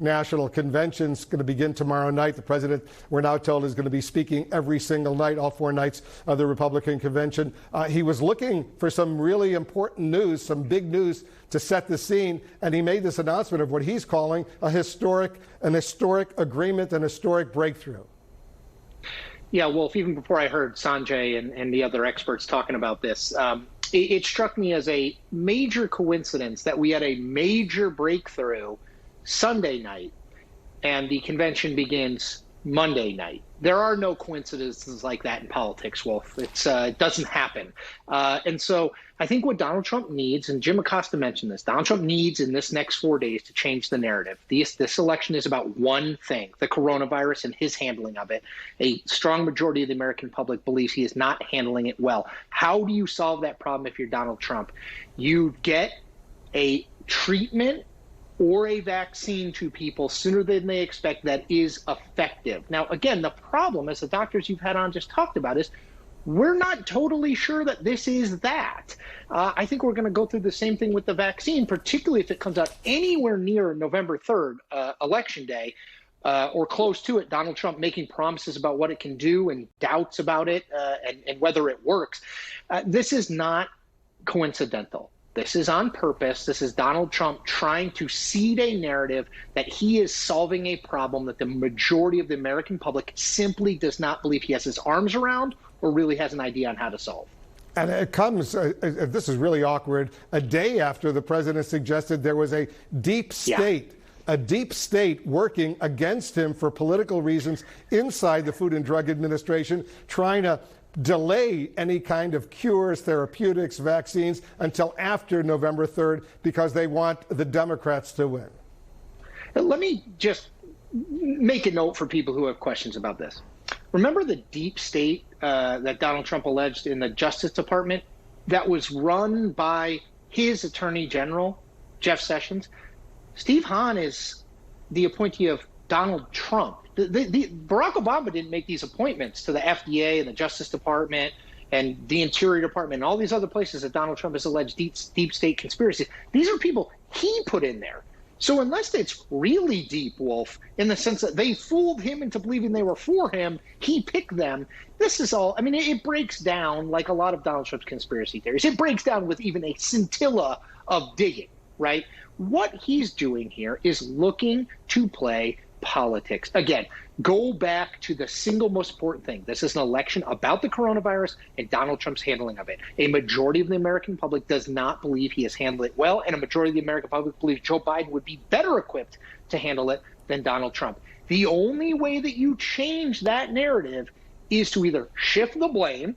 National Convention's going to begin tomorrow night. The president, we're now told, is going to be speaking every single night, all 4 nights of the Republican convention. He was looking for some really important news, some big news to set the scene, and he made this announcement of what he's calling an historic agreement, an historic breakthrough. Yeah, Wolf, even before I heard Sanjay and the other experts talking about this, it struck me as a major coincidence that we had a major breakthrough Sunday night and the convention begins Monday night. There are no coincidences like that in politics, Wolf. It doesn't happen. And so I think what Donald Trump needs, and Jim Acosta mentioned this, Donald Trump needs in this next 4 days to change the narrative. This election is about one thing, the coronavirus and his handling of it. A strong majority of the American public believes he is not handling it well. How do you solve that problem if you're Donald Trump? You get a treatment or a vaccine to people sooner than they expect that is effective. Now, again, the problem, as the doctors you've had on just talked about, is we're not totally sure that this is that. I think we're going to go through the same thing with the vaccine, particularly if it comes out anywhere near November 3rd, Election Day, or close to it, Donald Trump making promises about what it can do and doubts about it and whether it works. This is not coincidental. This is on purpose. This is Donald Trump trying to seed a narrative that he is solving a problem that the majority of the American public simply does not believe he has his arms around or really has an idea on how to solve. And it comes, this is really awkward, a day after the president suggested there was a deep state. Yeah. A deep state working against him for political reasons inside the Food and Drug Administration, trying to delay any kind of cures, therapeutics, vaccines until after November 3rd because they want the Democrats to win. Let me just make a note for people who have questions about this. Remember the deep state that Donald Trump alleged in the Justice Department that was run by his Attorney General, Jeff Sessions? Steve Hahn is the appointee of Donald Trump. Barack Obama didn't make these appointments to the FDA and the Justice Department and the Interior Department and all these other places that Donald Trump has alleged deep state conspiracies. These are people he put in there. So unless it's really deep, Wolf, in the sense that they fooled him into believing they were for him, he picked them. This is all, I mean, it breaks down like a lot of Donald Trump's conspiracy theories. It breaks down with even a scintilla of digging, right? What he's doing here is looking to play politics. Again, go back to the single most important thing. This is an election about the coronavirus and Donald Trump's handling of it. A majority of the American public does not believe he has handled it well, and a majority of the American public believes Joe Biden would be better equipped to handle it than Donald Trump. The only way that you change that narrative is to either shift the blame,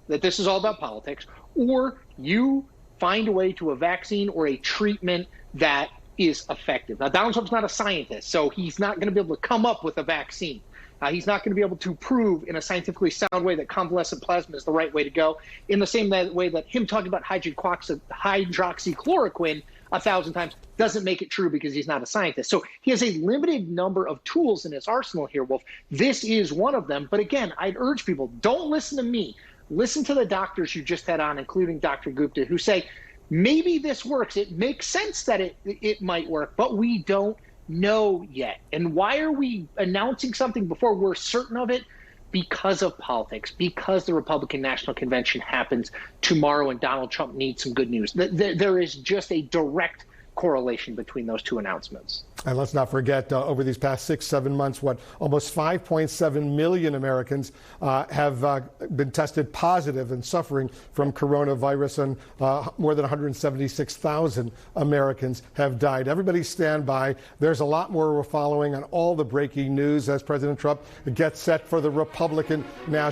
that this is all about politics, or you find a way to a vaccine or a treatment that is effective. Now, Donald Trump's not a scientist, so he's not going to be able to come up with a vaccine. He's not going to be able to prove in a scientifically sound way that convalescent plasma is the right way to go, in the same way that him talking about hydroxychloroquine 1,000 times doesn't make it true because he's not a scientist. So he has a limited number of tools in his arsenal here, Wolf. This is one of them. But again, I'd urge people, don't listen to me. Listen to the doctors you just had on, including Dr. Gupta, who say, maybe this works. It makes sense that it might work, but we don't know yet. And why are we announcing something before we're certain of it? Because of politics, because the Republican National Convention happens tomorrow and Donald Trump needs some good news. There is just a direct correlation between those two announcements. And let's not forget, over these past 6-7 months, almost 5.7 million Americans have been tested positive and suffering from coronavirus, and more than 176,000 Americans have died. Everybody stand by. There's a lot more we're following on all the breaking news as President Trump gets set for the Republican National